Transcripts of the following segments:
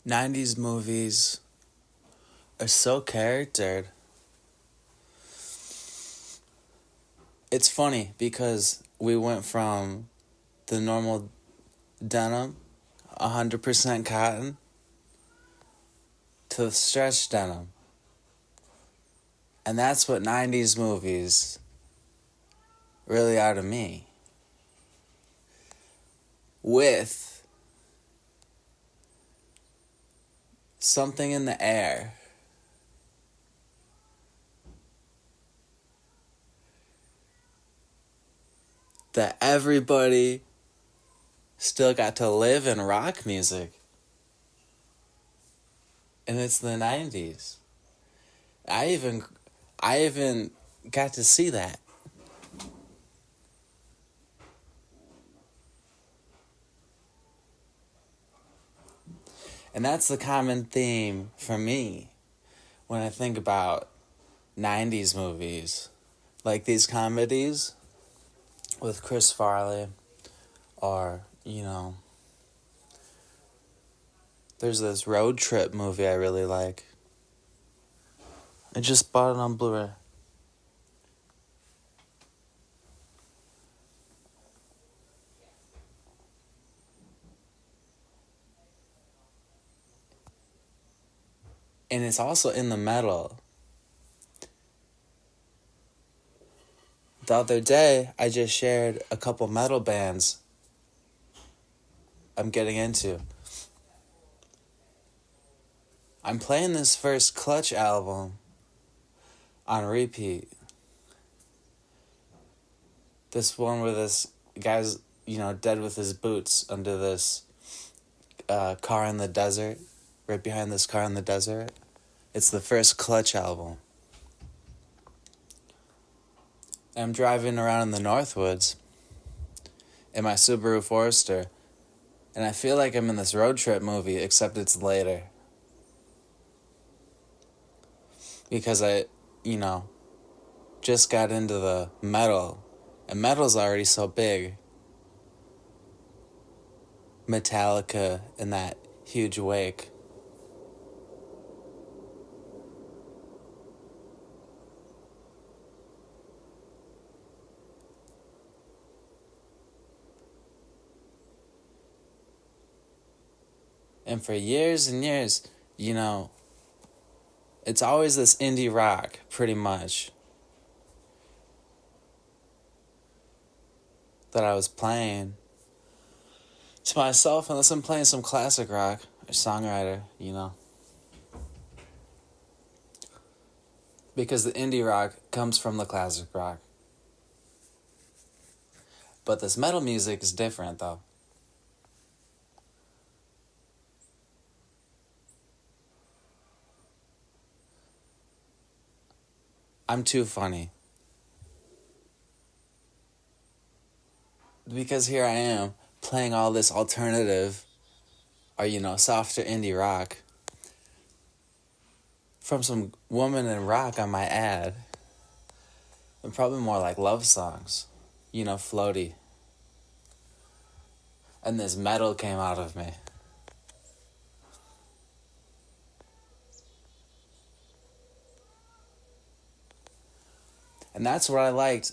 90s movies are so charactered. It's funny because we went from the normal denim, 100% cotton, to stretch denim. And that's what 90s movies really are to me. With something in the air. That everybody still got to live in rock music. And it's the 90s. I even got to see that. And that's the common theme for me when I think about 90s movies. Like these comedies with Chris Farley, or, there's this road trip movie I really like. I just bought it on Blu-ray. And it's also in the metal. The other day, I just shared a couple metal bands I'm getting into. I'm playing this first Clutch album on repeat. This one where this guy's, dead with his boots under this car in the desert. Right behind this car in the desert. It's the first Clutch album. I'm driving around in the Northwoods in my Subaru Forester, and I feel like I'm in this road trip movie, except it's later. Because I, just got into the metal, and metal's already so big. Metallica in that huge wake. And for years and years, it's always this indie rock, pretty much, that I was playing to myself, unless I'm playing some classic rock or songwriter, Because the indie rock comes from the classic rock. But this metal music is different, though. I'm too funny. Because here I am, playing all this alternative, or, softer indie rock, from some woman in rock on my ad. And probably more like love songs, floaty. And this metal came out of me. And that's what I liked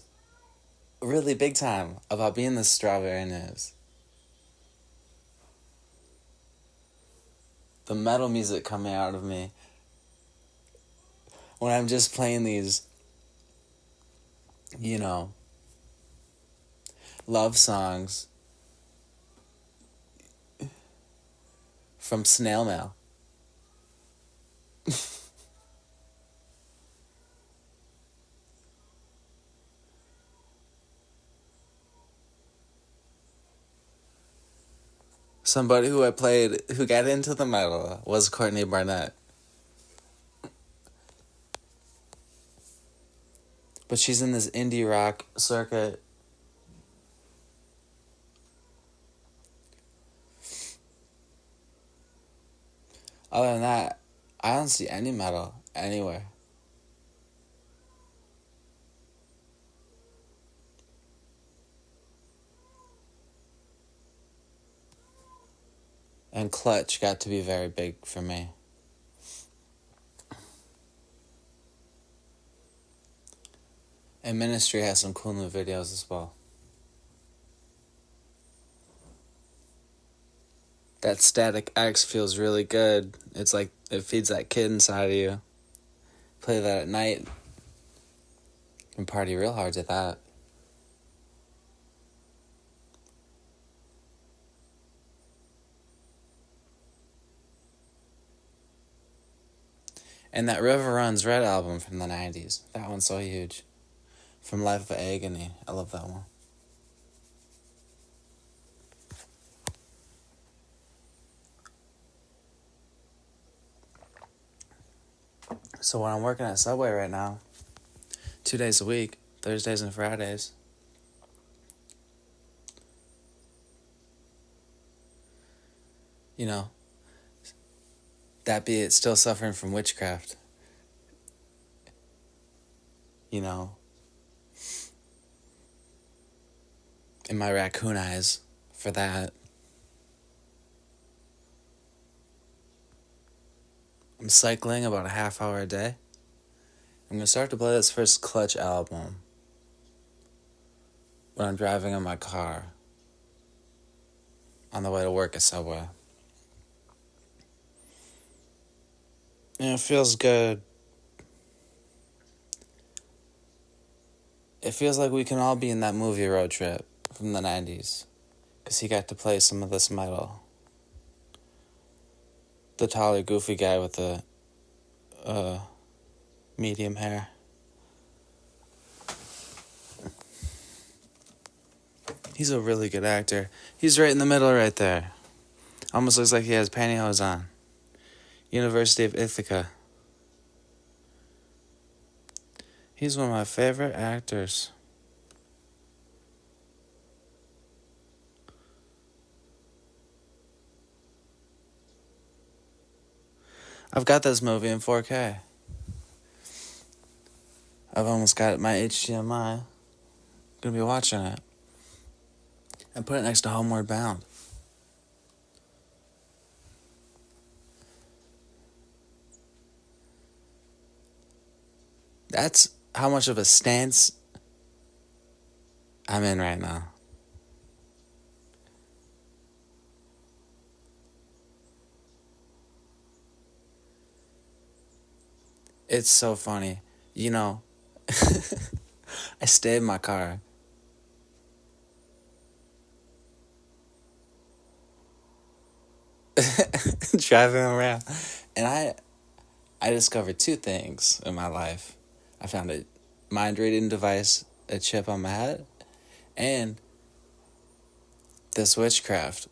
really big time about being the Strawberry News. The metal music coming out of me when I'm just playing these, love songs from Snail Mail. Somebody who got into the metal was Courtney Barnett. But she's in this indie rock circuit. Other than that, I don't see any metal anywhere. And Clutch got to be very big for me. And Ministry has some cool new videos as well. That Static X feels really good. It's like it feeds that kid inside of you. Play that at night and party real hard to that. And that River Runs Red album from the 90s. That one's so huge. From Life of Agony. I love that one. So when I'm working at Subway right now, 2 days a week, Thursdays and Fridays, you know, that be it, still suffering from witchcraft. You know, in my raccoon eyes for that. I'm cycling about a half hour a day. I'm going to start to play this first Clutch album when I'm driving in my car on the way to work at Subway. And it feels good. It feels like we can all be in that movie Road Trip from the 90s. Because he got to play some of this metal. The taller, goofy guy with the medium hair. He's a really good actor. He's right in the middle right there. Almost looks like he has pantyhose on. University of Ithaca. He's one of my favorite actors. I've got this movie in 4K. I've almost got my HDMI. Gonna be watching it. And put it next to Homeward Bound. That's how much of a stance I'm in right now. It's so funny. You know, I stay in my car. Driving around. And I discovered two things in my life. I found a mind reading device, a chip on my head, and this witchcraft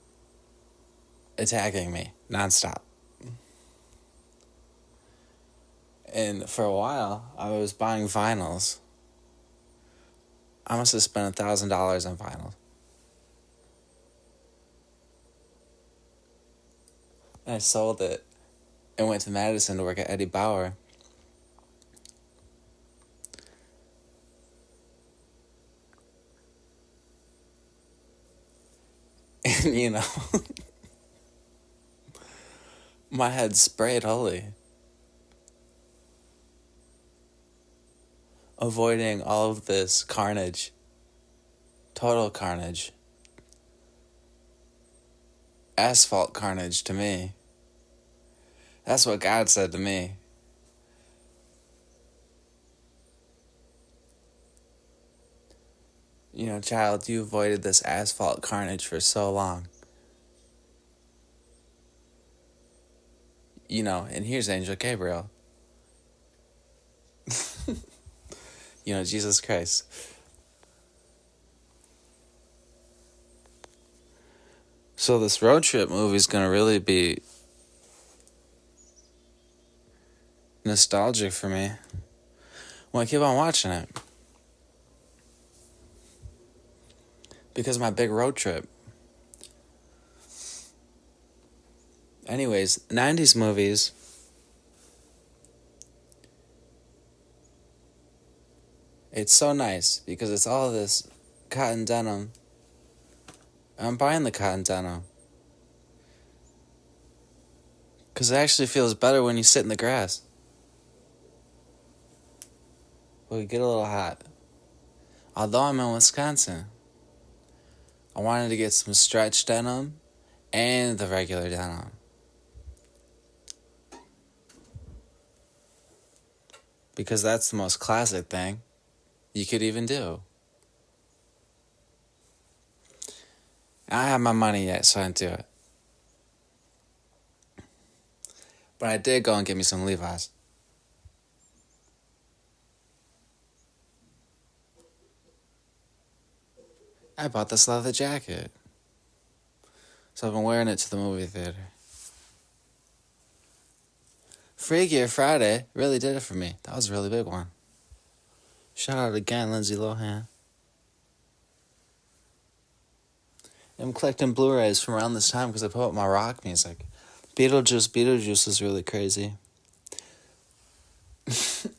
attacking me nonstop. And for a while, I was buying vinyls. I must have spent $1,000 on vinyls. And I sold it and went to Madison to work at Eddie Bauer. And, you know, my head sprayed holy. Avoiding all of this carnage. Total carnage. Asphalt carnage to me. That's what God said to me. You know, child, you avoided this asphalt carnage for so long. You know, and here's Angel Gabriel. You know, Jesus Christ. So this road trip movie is going to really be nostalgic for me. Well, I keep on watching it. Because of my big road trip. Anyways, 90s movies. It's so nice because it's all this cotton denim. I'm buying the cotton denim. Because it actually feels better when you sit in the grass. But we get a little hot. Although I'm in Wisconsin, I wanted to get some stretch denim and the regular denim. Because that's the most classic thing you could even do. I don't have my money yet, so I didn't do it. But I did go and get me some Levi's. I bought this leather jacket. So I've been wearing it to the movie theater. Free Gear Friday really did it for me. That was a really big one. Shout out again, Lindsay Lohan. I'm collecting Blu-rays from around this time because I put up my rock music. Beetlejuice is really crazy.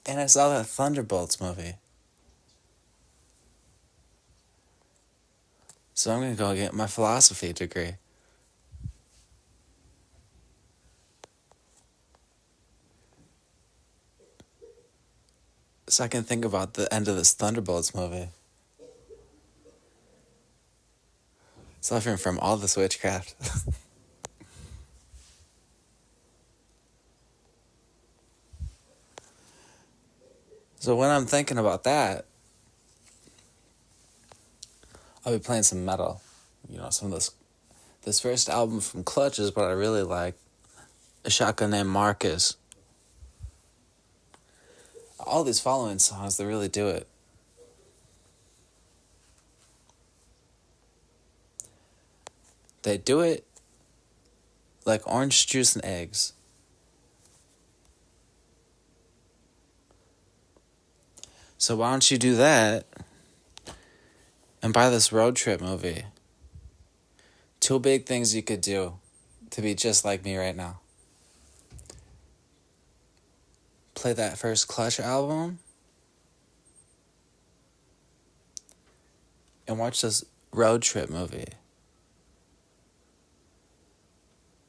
And I saw that Thunderbolts movie. So I'm going to go get my philosophy degree. So I can think about the end of this Thunderbolts movie. Suffering from all this witchcraft. So when I'm thinking about that, I'll be playing some metal. You know, some of this first album from Clutch is what I really like. A shotgun named Marcus. All these following songs, they really do it. They do it like orange juice and eggs. So why don't you do that and buy this road trip movie? 2 big things you could do to be just like me right now. Play that first Clutch album and watch this road trip movie.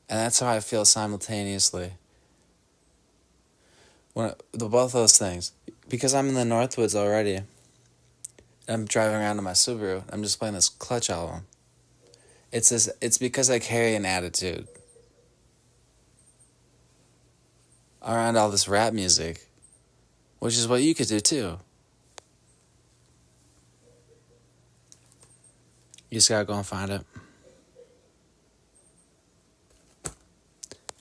And that's how I feel simultaneously. Both those things. Because I'm in the Northwoods already. I'm driving around in my Subaru. I'm just playing this Clutch album. It's because I carry an attitude around all this rap music, which is what you could do too. You just gotta go and find it.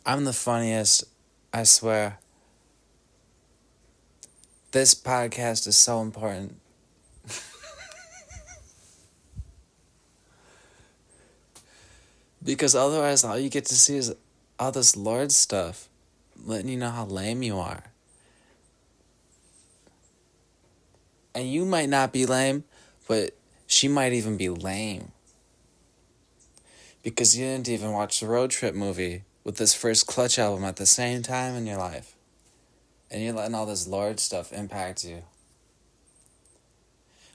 I'm the funniest, I swear. This podcast is so important. Because otherwise all you get to see is all this Lord stuff, letting you know how lame you are. And you might not be lame, but she might even be lame. Because you didn't even watch the road trip movie with this first Clutch album at the same time in your life. And you're letting all this Lord stuff impact you.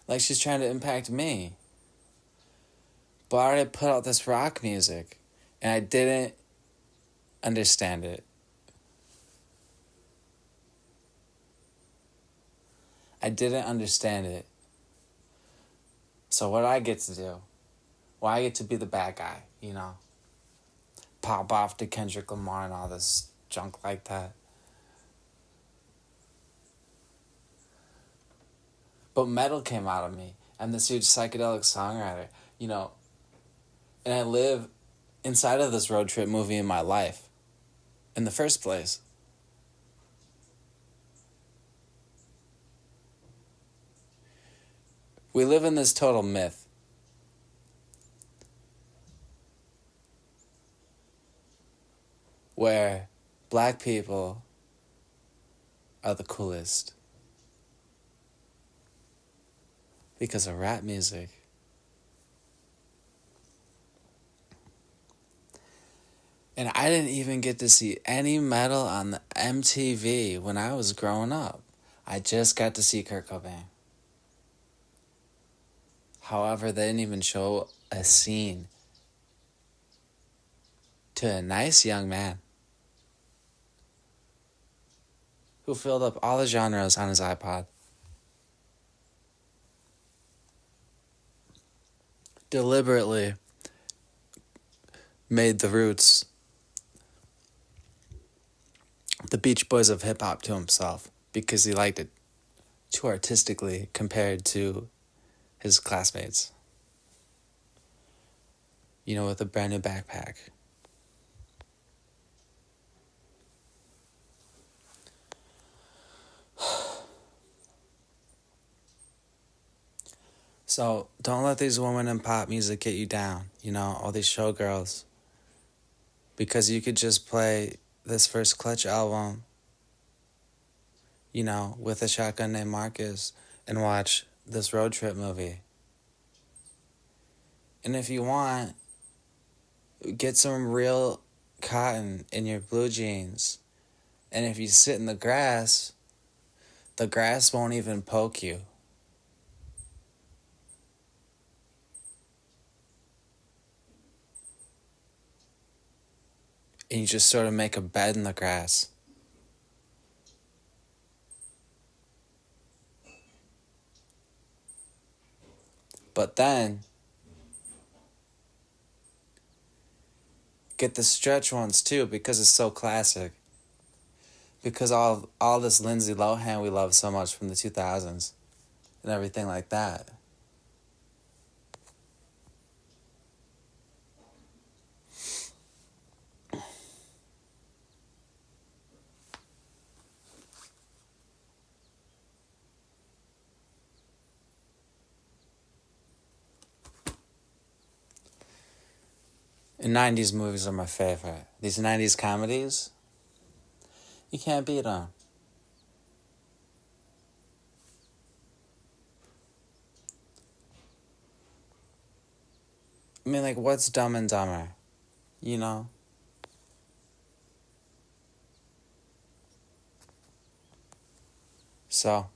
Like she's trying to impact me. But I already put out this rock music. And I didn't understand it. I didn't understand it. So what do I get to do? Well, I get to be the bad guy, you know? Pop off to Kendrick Lamar and all this junk like that. But metal came out of me. I'm this huge psychedelic songwriter, you know? And I live inside of this road trip movie in my life. In the first place. We live in this total myth. Where black people are the coolest. Because of rap music. And I didn't even get to see any metal on the MTV when I was growing up. I just got to see Kurt Cobain. However, they didn't even show a scene to a nice young man who filled up all the genres on his iPod. Deliberately made the Roots the Beach Boys of hip hop to himself because he liked it too artistically compared to his classmates. You know, with a brand new backpack. So don't let these women in pop music get you down, you know, all these showgirls. Because you could just play this first Clutch album, you know, with a shotgun named Marcus and watch this road trip movie. And if you want, get some real cotton in your blue jeans. And if you sit in the grass won't even poke you. And you just sort of make a bed in the grass. But then, get the stretch ones too because it's so classic. Because all this Lindsay Lohan we love so much from the 2000s and everything like that. And 90s movies are my favorite. These 90s comedies, you can't beat them. I mean, like, what's Dumb and Dumber? You know? So,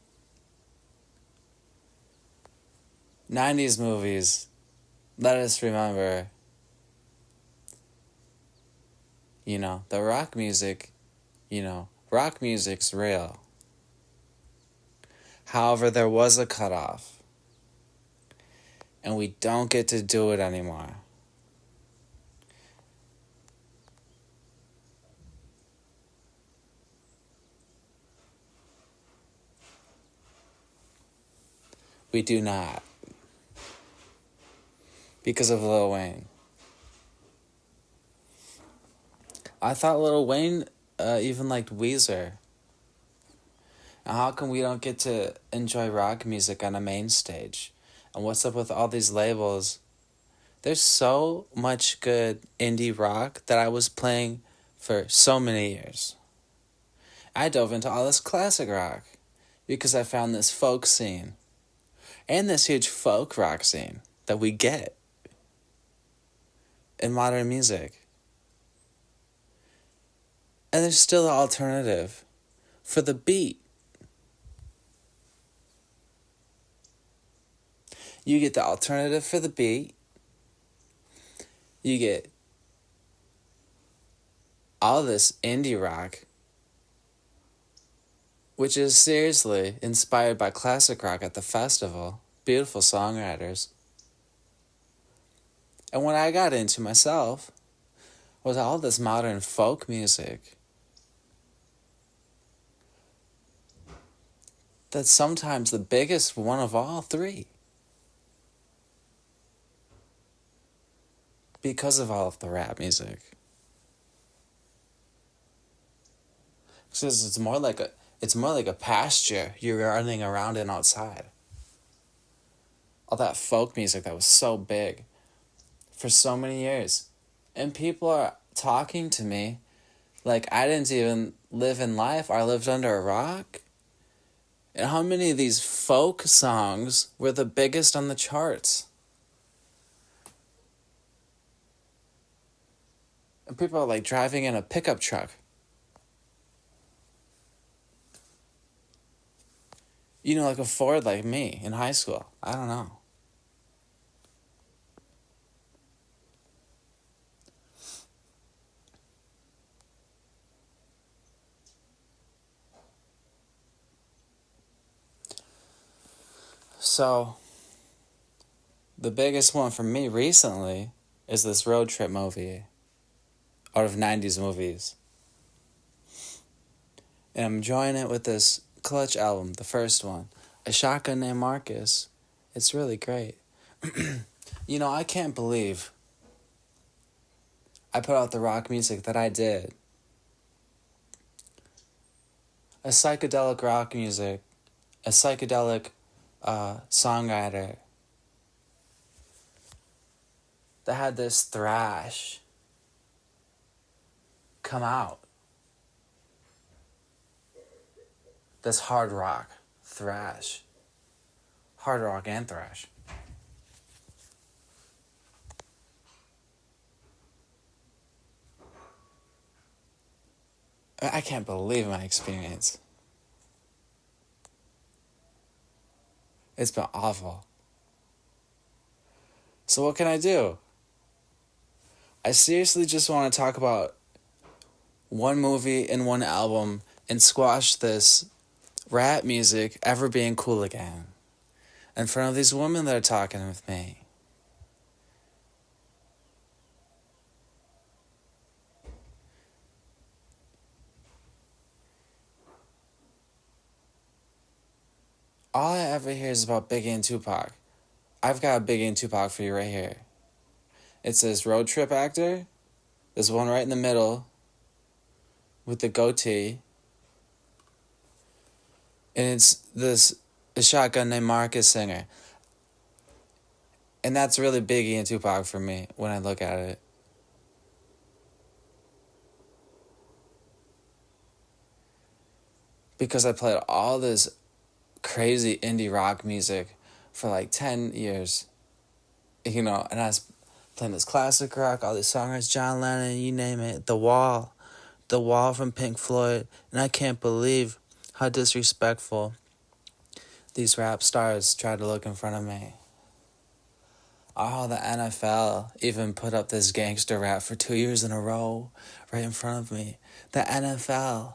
90s movies, let us remember, you know, the rock music, you know, rock music's real. However, there was a cutoff. And we don't get to do it anymore. We do not. Because of Lil Wayne. I thought Lil Wayne even liked Weezer. And how come we don't get to enjoy rock music on a main stage? And what's up with all these labels? There's so much good indie rock that I was playing for so many years. I dove into all this classic rock because I found this folk scene and this huge folk rock scene that we get in modern music. And there's still an alternative for the beat. You get the alternative for the beat. You get all this indie rock, which is seriously inspired by classic rock at the festival. Beautiful songwriters. And what I got into myself was all this modern folk music that's sometimes the biggest one of all three. Because of all of the rap music. Because it's more like a pasture you're running around in outside. All that folk music that was so big for so many years. And people are talking to me like I didn't even live in life. I lived under a rock. And how many of these folk songs were the biggest on the charts? And people are like driving in a pickup truck. You know, like a Ford like me in high school. I don't know. So, the biggest one for me recently is this road trip movie out of 90s movies. And I'm enjoying it with this Clutch album, the first one. A Shotgun Named Marcus. It's really great. You know, I can't believe I put out the rock music that I did. A psychedelic rock music, a psychedelic songwriter that had this thrash come out. This hard rock, thrash. Hard rock and thrash. I can't believe my experience. It's been awful. So what can I do? I seriously just want to talk about one movie and one album and squash this rap music ever being cool again in front of these women that are talking with me. All I ever hear is about Biggie and Tupac. I've got a Biggie and Tupac for you right here. It's this road trip actor, this one right in the middle with the goatee, and it's this A Shotgun Named Marcus singer. And that's really Biggie and Tupac for me when I look at it. Because I played all this crazy indie rock music for like 10 years. You know, and I was playing this classic rock, all these songwriters, John Lennon, you name it, The Wall from Pink Floyd, and I can't believe how disrespectful these rap stars tried to look in front of me. Oh, the NFL even put up this gangster rap for 2 years in a row right in front of me. The NFL.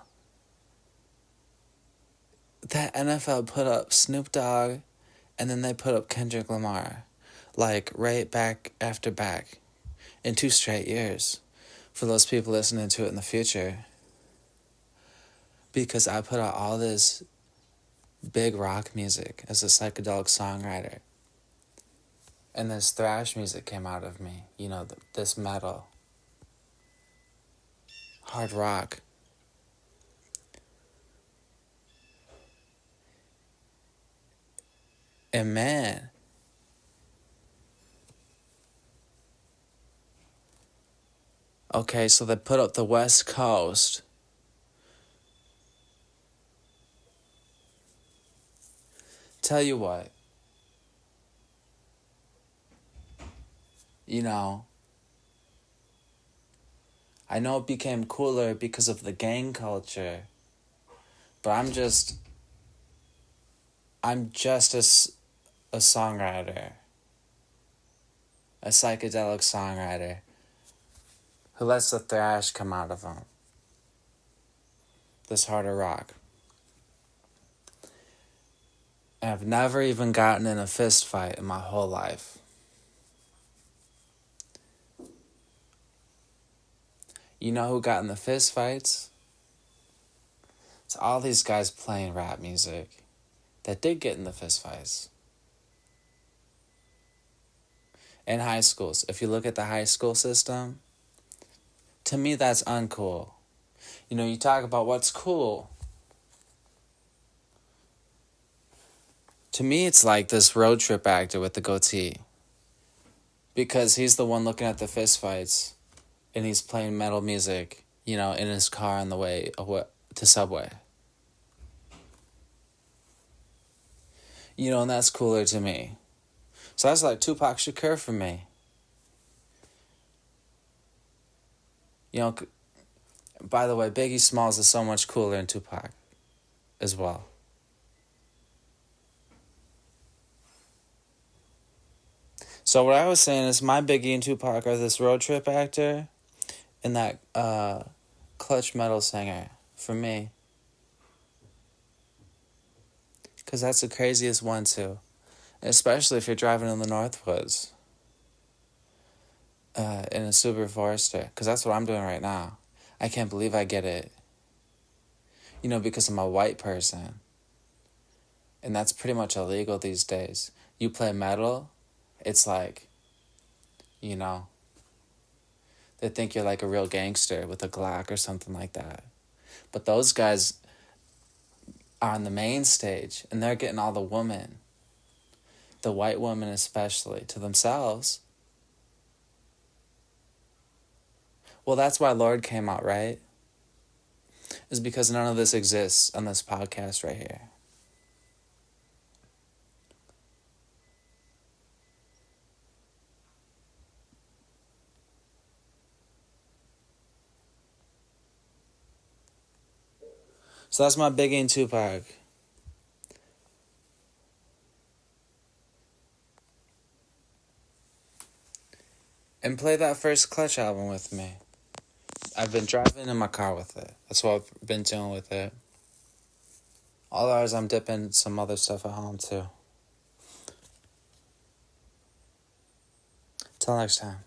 That NFL put up Snoop Dogg, and then they put up Kendrick Lamar, like right back after back, in 2 straight years, for those people listening to it in the future. Because I put out all this big rock music as a psychedelic songwriter, and this thrash music came out of me, you know, this metal, hard rock. And man, okay, so they put up the West Coast. Tell you what, you know, I know it became cooler because of the gang culture, but I'm just a songwriter, a psychedelic songwriter who lets the thrash come out of him, this harder rock. And I've never even gotten in a fist fight in my whole life. You know who got in the fist fights? It's all these guys playing rap music that did get in the fist fights. In high schools, if you look at the high school system, to me that's uncool. You know, you talk about what's cool. To me, it's like this road trip actor with the goatee. Because he's the one looking at the fist fights, and he's playing metal music, you know, in his car on the way to Subway. You know, and that's cooler to me. So that's like Tupac Shakur for me. You know, by the way, Biggie Smalls is so much cooler than Tupac as well. So what I was saying is my Biggie and Tupac are this road trip actor and that clutch metal singer for me. Because that's the craziest one too. Especially if you're driving in the Northwoods. In a Subaru Forester. Because that's what I'm doing right now. I can't believe I get it. Because I'm a white person. And that's pretty much illegal these days. You play metal, it's like, they think you're like a real gangster with a Glock or something like that. But those guys are on the main stage, and they're getting all the women, the white women especially, to themselves. Well, that's why Lord came out, right? Is because none of this exists on this podcast right here. So that's my Biggie and Tupac. And play that first Clutch album with me. I've been driving in my car with it. That's what I've been doing with it. All hours I'm dipping some other stuff at home too. Till next time.